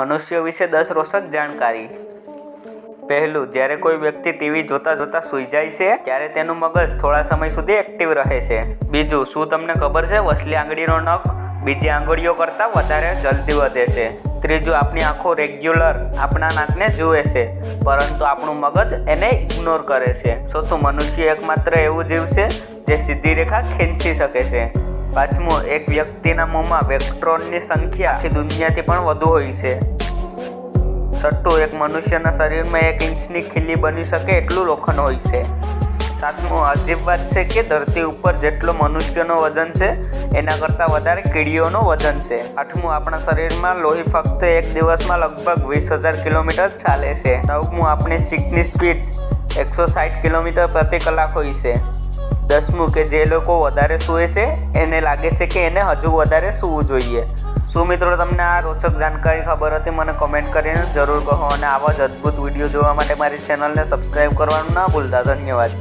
મનુષ્ય વિશે 10 રોચક જાણકારી। પહેલું, જ્યારે કોઈ વ્યક્તિ ટીવી જોતા જોતા સૂઈ જાય છે ત્યારે તેનું મગજ થોડા સમય સુધી એક્ટિવ રહે છે। બીજું, શું તમને ખબર છે વસલી આંગળીનો નખ બીજી આંગળીઓ કરતાં વધારે જલ્દી વધે છે? ત્રીજું, આપણી આંખો રેગ્યુલર આપણા નાકને જુએ છે, પરંતુ આપણું મગજ એને ઇગ્નોર કરે છે। ચોથું, મનુષ્ય એકમાત્ર એવું જીવ છે જે સીધી રેખા ખેંચી શકે છે। પાંચમું, એક વ્યક્તિના મોંમાં ઇલેક્ટ્રોનની સંખ્યા આખી દુનિયાથી પણ વધુ હોય છે। છઠ્ઠું, એક મનુષ્યના શરીરમાં 1 ઇંચની ખીલી બની શકે એટલું લોખંડ હોય છે। સાતમું, અજીબ વાત છે કે ધરતી ઉપર જેટલો મનુષ્યનો વજન છે એના કરતાં વધારે કીડીઓનો વજન છે। આઠમું, આપણા શરીરમાં લોહી ફક્ત એક દિવસમાં લગભગ 20,000 કિલોમીટર ચાલે છે। નવમું, આપણી શીખની સ્પીડ 160 કિલોમીટર પ્રતિ કલાક હોય છે। 10મું, કે જે લોકો વધારે સૂવે છે એને લાગે છે કે એને હજુ વધારે સૂવું જોઈએ। શું મિત્રો તમને આ રોચક જાણકારી ખબર હતી? મને કમેન્ટ કરીને જરૂર કહો અને આવા જ અદ્ભુત વિડીયો જોવા માટે મારી ચેનલને સબસ્ક્રાઈબ કરવાનું ના ભૂલતા। ધન્યવાદ।